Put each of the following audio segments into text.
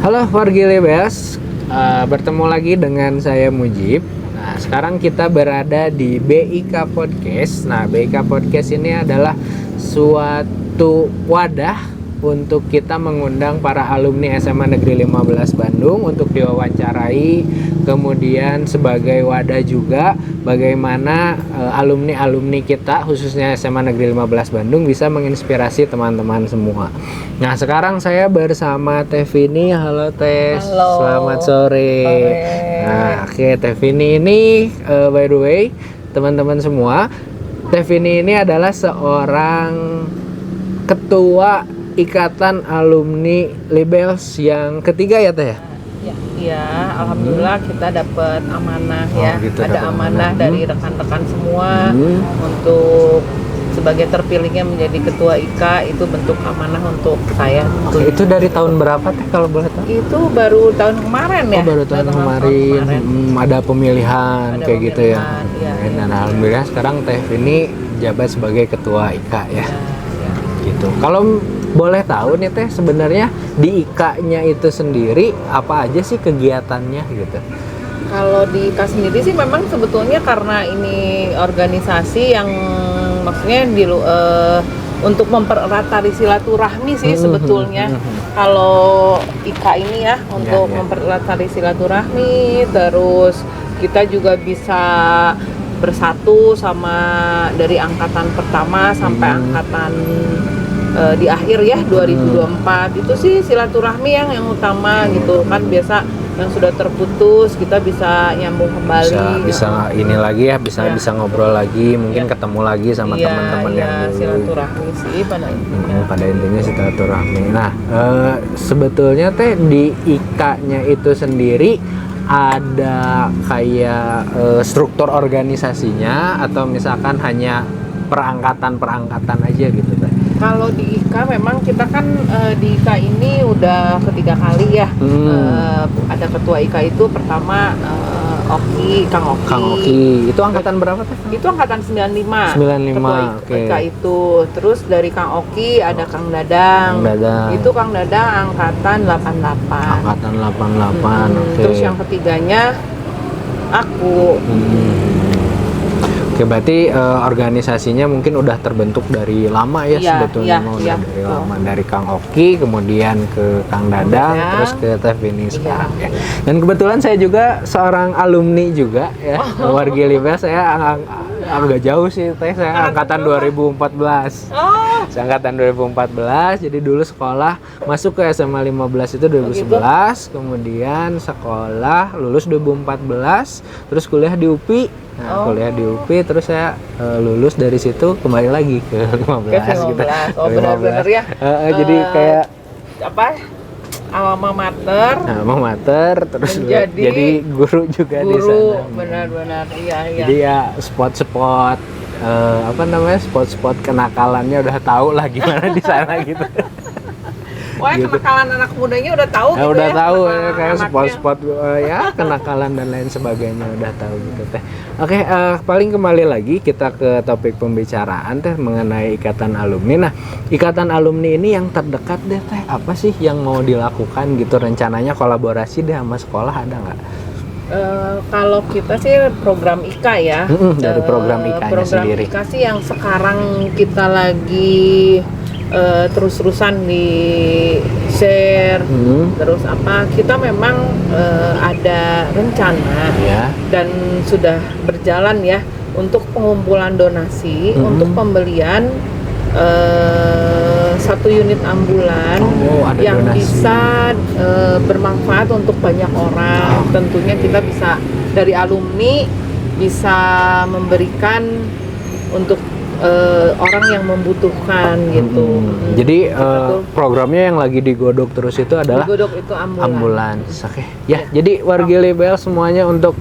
Halo wargi Libes, bertemu lagi dengan saya Mujib. Nah, sekarang kita berada di BIK Podcast. Nah, BIK Podcast ini adalah suatu wadah untuk kita mengundang para alumni SMA Negeri 15 Bandung untuk diwawancarai, kemudian sebagai wadah juga bagaimana alumni-alumni kita khususnya SMA Negeri 15 Bandung bisa menginspirasi teman-teman semua. Nah, sekarang saya bersama Teh Vini. Halo Teh. Halo. Selamat sore. Nah, oke, Teh Vini ini by the way, teman-teman semua, Teh Vini ini adalah seorang ketua Ikatan Alumni Libels yang ketiga ya Teh ya? Iya, alhamdulillah kita dapat amanah ya. Gitu, ada amanah dari rekan-rekan semua untuk sebagai terpilihnya menjadi ketua IKA, itu bentuk amanah untuk saya. Itu dari tahun berapa Teh kalau boleh tahu? Itu baru tahun kemarin ya. Baru tahun kemarin. Ada pemilihan Ada kayak gitu ya. iya. Dan alhamdulillah sekarang Teh Vini jabat sebagai ketua IKA ya. Iya. Gitu. Kalau boleh tahu nih Teh, sebenarnya di IKA-nya itu sendiri apa aja sih kegiatannya gitu? Kalau di IKA sendiri sih memang sebetulnya karena ini organisasi yang maksudnya untuk mempererat tali silaturahmi sih sebetulnya. Kalau IKA ini ya untuk mempererat tali silaturahmi, terus kita juga bisa bersatu sama dari angkatan pertama sampai angkatan di akhir ya 2024 itu sih silaturahmi yang utama gitu kan. Biasa yang sudah terputus kita bisa nyambung kembali, bisa ini lagi ya, bisa ngobrol lagi, mungkin ketemu lagi sama teman-teman yang dulu. Silaturahmi sih pada intinya. Pada intinya silaturahmi. Nah, sebetulnya Teh di IKA-nya itu sendiri ada kayak struktur organisasinya atau misalkan hanya perangkatan aja gitu Teh? Kalau di IKA memang kita kan di IKA ini udah ketiga kali ya. Ada ketua IKA itu pertama Kang Oki. Itu angkatan berapa Teh? Itu angkatan 95. Ketua IKA itu. Terus dari Kang Oki ada Kang Dadang. Itu Kang Dadang angkatan 88. Angkatan 88. Terus yang ketiganya aku. Oke, berarti organisasinya mungkin udah terbentuk dari lama ya sebetulnya. Dari lama, dari Kang Oki kemudian ke Kang Dadang terus ke Teh Vini sekarang ya. Dan kebetulan saya juga seorang alumni juga ya. Wargi Libes, saya agak jauh sih Teh, saya angkatan 2014. Saya angkatan 2014, jadi dulu sekolah masuk ke SMA 15 itu 2011, kemudian sekolah lulus 2014, terus kuliah di UPI. Nah, kuliah di UPI, terus saya lulus dari situ kembali lagi ke 15 gitu. Benar-benar ya. Jadi kayak apa? Alma mater terus jadi guru juga di sana. Benar-benar iya. Jadi ya spot-spot spot-spot kenakalannya udah tahu lah gimana di sana gitu. Wah, gitu. Kenakalan anak mudanya udah tahu gitu udah ya. Tahu ya, kayak spot-spot kenakalan dan lain sebagainya udah tahu gitu Teh. Oke, paling kembali lagi kita ke topik pembicaraan Teh mengenai ikatan alumni. Nah, ikatan alumni ini yang terdekat deh Teh, apa sih yang mau dilakukan gitu, rencananya kolaborasi deh sama sekolah ada nggak? Kalau kita sih program IKA ya. Dari program IKA-nya sendiri. Program IKA sih yang sekarang kita lagi terus-terusan di share, terus kita memang ada rencana dan sudah berjalan ya untuk pengumpulan donasi untuk pembelian 1 unit ambulan yang donasi. Bisa bermanfaat untuk banyak orang. Tentunya kita bisa dari alumni bisa memberikan untuk orang yang membutuhkan gitu. Jadi programnya yang lagi digodok terus itu adalah ambulans. Oke. Ya, jadi wargi Libel semuanya, untuk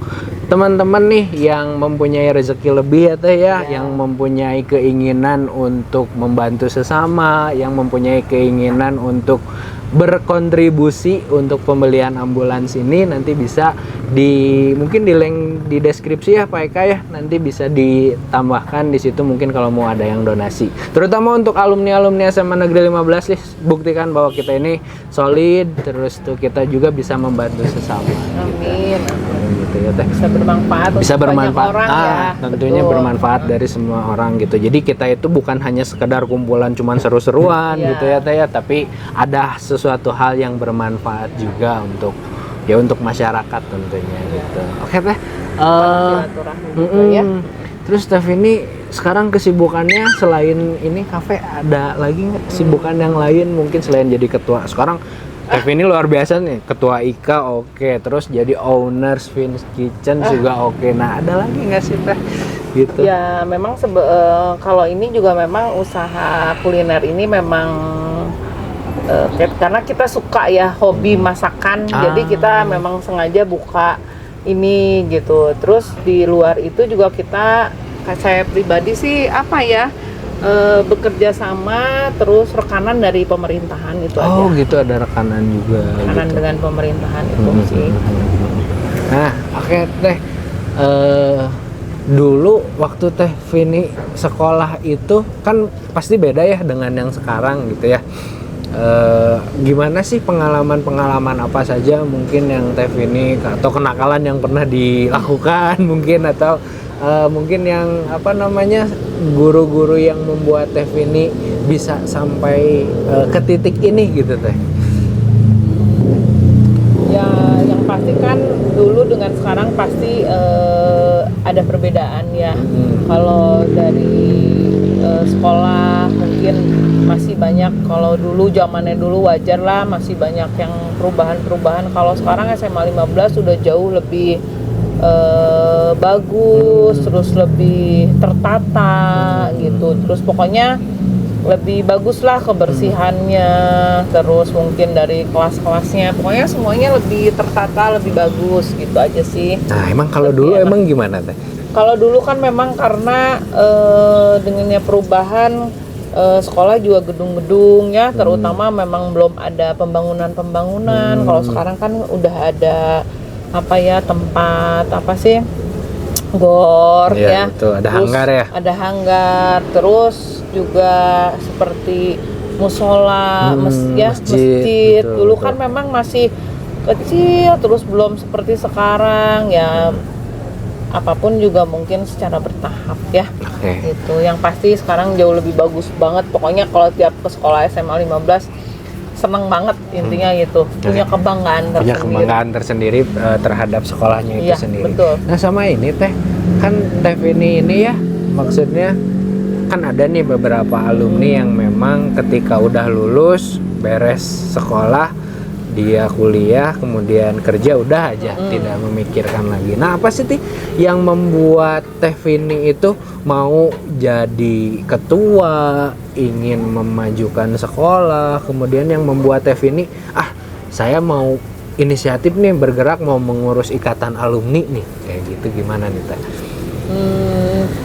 teman-teman nih yang mempunyai rezeki lebih ya Teh ya, yang mempunyai keinginan untuk membantu sesama, yang mempunyai keinginan untuk berkontribusi untuk pembelian ambulans ini nanti bisa mungkin di link di deskripsi ya Pak Eka ya, nanti bisa ditambahkan di situ mungkin kalau mau ada yang donasi. Terutama untuk alumni SMA Negeri 15 nih, buktikan bahwa kita ini solid, terus tuh kita juga bisa membantu sesama. Amin. Gitu ya Teh. Bisa bermanfaat orang ya. Tentunya bermanfaat dari semua orang gitu. Jadi kita itu bukan hanya sekedar kumpulan cuman seru-seruan gitu ya Teh ya, tapi ada sesuatu hal yang bermanfaat juga untuk masyarakat tentunya gitu. Oke Teh. Ya. Terus Teh ini sekarang kesibukannya selain ini kafe ada lagi nggak kesibukan yang lain mungkin selain jadi ketua? Sekarang Teh ini luar biasa nih, ketua IKA oke, terus jadi owner Vin's Kitchen juga oke. Nah ada lagi nggak sih Teh? Gitu. Ya memang kalau ini juga memang usaha kuliner ini memang karena kita suka ya hobi masakan, jadi kita memang sengaja buka ini gitu. Terus di luar itu juga saya pribadi sih bekerja sama terus rekanan dari pemerintahan itu aja. Oh gitu, ada rekanan juga. Rekanan gitu. Dengan pemerintahan itu sih. Nah oke Teh. Dulu waktu Teh Vini sekolah itu kan pasti beda ya dengan yang sekarang gitu ya. Gimana sih pengalaman apa saja mungkin yang Teh Vini atau kenakalan yang pernah dilakukan mungkin atau mungkin yang guru-guru yang membuat Teh Vini bisa sampai ke titik ini gitu Teh? Ya yang pasti kan dulu dengan sekarang pasti ada perbedaan ya. Kalau dari sekolah mungkin masih banyak, kalau zamannya dulu wajar lah masih banyak yang perubahan. Kalau sekarang SMA 15 sudah jauh lebih bagus, terus lebih tertata gitu. Terus pokoknya lebih bagus lah kebersihannya, terus mungkin dari kelas-kelasnya, pokoknya semuanya lebih tertata, lebih bagus gitu aja sih. Nah emang kalau dulu emang gimana Teh? Kalau dulu kan memang karena dengannya perubahan sekolah juga gedung-gedung ya, terutama memang belum ada pembangunan. Kalau sekarang kan udah ada tempat gor ya. Betul. Ada hanggar ya. Ada hanggar, terus juga seperti musola, masjid. Dulu kan memang masih kecil, terus belum seperti sekarang ya. Apapun juga mungkin secara bertahap ya. Itu yang pasti sekarang jauh lebih bagus banget. Pokoknya kalau tiap ke sekolah SMA 15 seneng banget intinya gitu. Punya kebanggaan tersendiri. Terhadap sekolahnya itu sendiri. Betul. Nah sama ini Teh, kan Teh ini ya maksudnya kan ada nih beberapa alumni yang memang ketika udah lulus beres sekolah dia kuliah kemudian kerja udah aja tidak memikirkan lagi. Nah apa sih yang membuat Teh Vini itu mau jadi ketua, ingin memajukan sekolah, kemudian yang membuat Teh Vini saya mau inisiatif nih bergerak mau mengurus ikatan alumni nih kayak gitu, gimana nih Teh?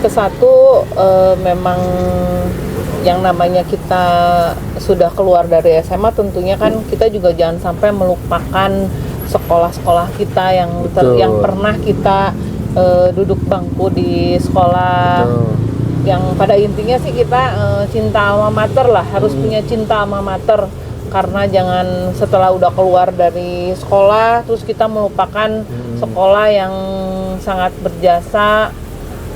Kesatu memang yang namanya kita sudah keluar dari SMA tentunya kan kita juga jangan sampai melupakan sekolah-sekolah kita yang pernah kita duduk bangku di sekolah. Yang pada intinya sih kita cinta alma mater lah, harus punya cinta alma mater, karena jangan setelah udah keluar dari sekolah terus kita melupakan sekolah yang sangat berjasa,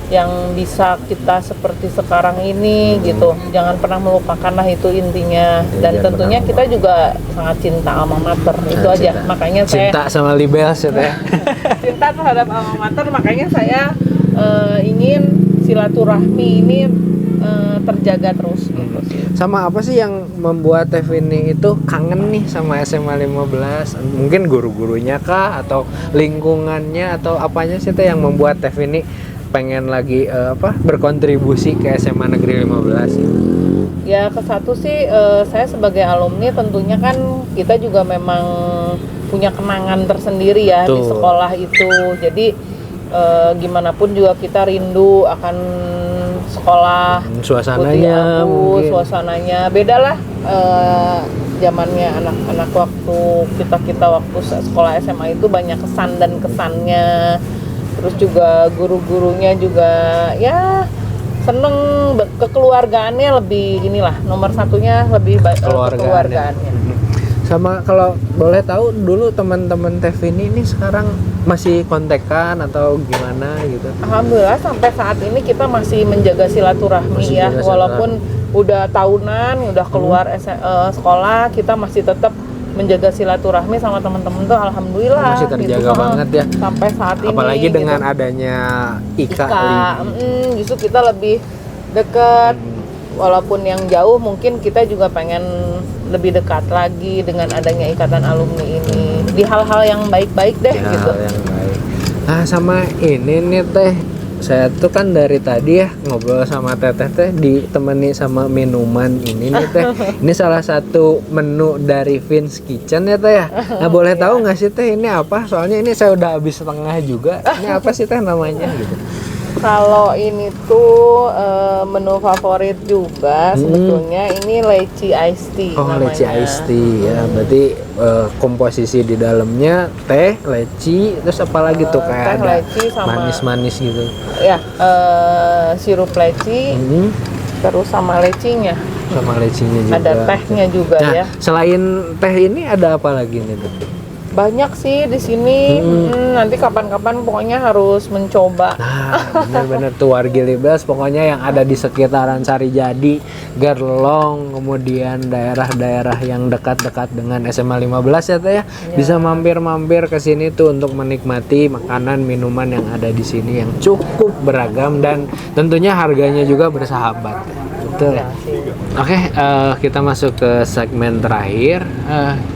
yang bisa kita seperti sekarang ini gitu. Jangan pernah melupakan lah, itu intinya. Dan tentunya kita juga sangat cinta alma mater, itu aja. Makanya cinta sama Libels ya Teh. Cinta terhadap alma mater, makanya saya ingin silaturahmi ini terjaga terus gitu. Sama apa sih yang membuat Teh Vini itu kangen nih sama SMA 15? Mungkin guru-gurunya kah atau lingkungannya atau apanya sih Teh yang membuat Teh Vini pengen lagi berkontribusi ke SMA Negeri 15 gitu? Ya kesatu sih saya sebagai alumni tentunya kan kita juga memang punya kenangan tersendiri ya di sekolah itu. Jadi gimana pun juga kita rindu akan sekolah, suasananya suasananya beda lah zamannya anak-anak waktu kita waktu sekolah SMA itu banyak kesan dan kesannya. Terus juga guru-gurunya juga ya seneng, kekeluargaannya lebih inilah, nomor satunya lebih kekeluargaannya. Sama kalau boleh tahu dulu teman-teman Teh ini sekarang masih kontekan atau gimana gitu? Alhamdulillah sampai saat ini kita masih menjaga silaturahmi ya, walaupun udah tahunan, udah keluar sekolah, kita masih tetap menjaga silaturahmi sama teman-teman tuh, alhamdulillah masih terjaga gitu, banget ya sampai saat ini. Apalagi dengan gitu. adanya IKA Justru kita lebih dekat. Walaupun yang jauh mungkin kita juga pengen lebih dekat lagi dengan adanya ikatan alumni ini di hal-hal yang baik-baik deh ya, gitu. Yang baik. Nah sama ini nih Teh, saya tuh kan dari tadi ya ngobrol sama Teteh Teh ditemani sama minuman ini nih Teh. Ini salah satu menu dari Vince Kitchen ya Teh ya. Nah boleh tahu nggak sih Teh ini apa? Soalnya ini saya udah habis setengah juga. Ini apa sih Teh namanya gitu? Kalau ini tuh menu favorit juga sebetulnya, ini leci iced tea namanya. Leci iced tea ya, berarti komposisi di dalamnya teh, leci, terus apa lagi tuh kayak ada manis-manis gitu. Ya, sirup leci, terus sama lecinya. Sama lecinya juga. Ada tehnya juga ya. Selain teh ini ada apa lagi nih tuh? Banyak sih di sini. Nanti kapan-kapan pokoknya harus mencoba. Nah, bener-bener tuh Wargi Libels pokoknya yang ada di sekitaran Sarijadi, Gerlong, kemudian daerah-daerah yang dekat-dekat dengan SMA 15 ya Teh ya. Bisa mampir-mampir ke sini tuh untuk menikmati makanan minuman yang ada di sini yang cukup beragam dan tentunya harganya juga bersahabat. Betul. Ya, Oke, kita masuk ke segmen terakhir.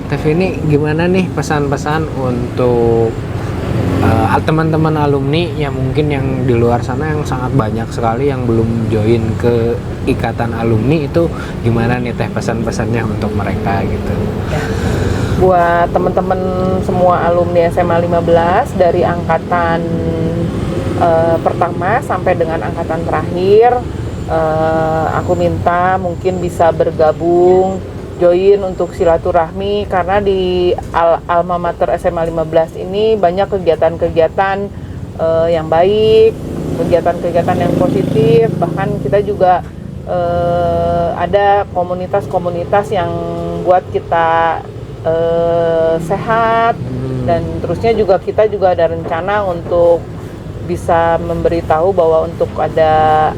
Teh ini gimana nih pesan-pesan untuk teman-teman alumni yang mungkin yang di luar sana yang sangat banyak sekali yang belum join ke ikatan alumni, itu gimana nih Teh pesan-pesannya untuk mereka gitu? Ya. Buat teman-teman semua alumni SMA 15 dari angkatan pertama sampai dengan angkatan terakhir, aku minta mungkin bisa bergabung, join untuk silaturahmi, karena di Alma Mater SMA 15 ini banyak kegiatan-kegiatan yang baik, kegiatan-kegiatan yang positif, bahkan kita juga ada komunitas-komunitas yang buat kita sehat, dan terusnya juga kita juga ada rencana untuk bisa memberitahu bahwa untuk ada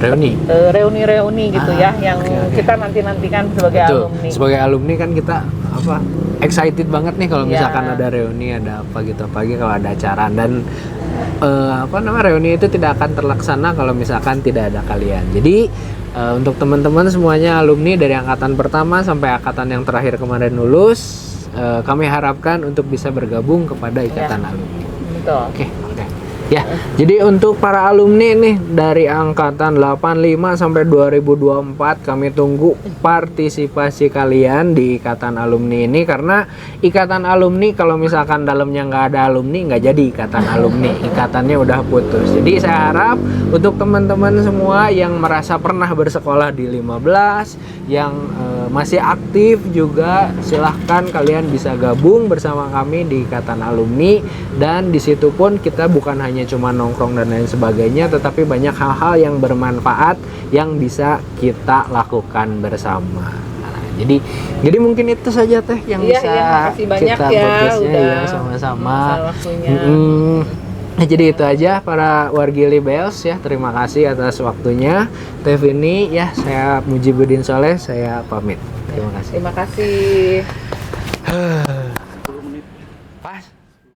reuni gitu ya, yang kita nantikan sebagai alumni. Sebagai alumni kan kita excited banget nih kalau misalkan ada reuni, ada apa gitu, apalagi kalau ada acara. Dan reuni itu tidak akan terlaksana kalau misalkan tidak ada kalian. Jadi untuk teman-teman semuanya alumni dari angkatan pertama sampai angkatan yang terakhir kemarin lulus, kami harapkan untuk bisa bergabung kepada ikatan alumni. Betul. Oke. Ya, jadi untuk para alumni nih dari angkatan 85 sampai 2024 kami tunggu partisipasi kalian di ikatan alumni ini, karena ikatan alumni kalau misalkan dalamnya nggak ada alumni nggak jadi ikatan alumni, ikatannya udah putus. Jadi saya harap untuk teman-teman semua yang merasa pernah bersekolah di 15, yang masih aktif juga, silahkan kalian bisa gabung bersama kami di ikatan alumni, dan di situ pun kita bukan hanya cuma nongkrong dan lain sebagainya, tetapi banyak hal-hal yang bermanfaat yang bisa kita lakukan bersama. Nah, jadi mungkin itu saja Teh yang bisa kita podcastnya ya sama-sama. Nah, jadi itu aja para Wargi Libels ya, terima kasih atas waktunya. Teh ini ya, saya Mujibudin Soleh, saya pamit. Terima kasih. Terima kasih.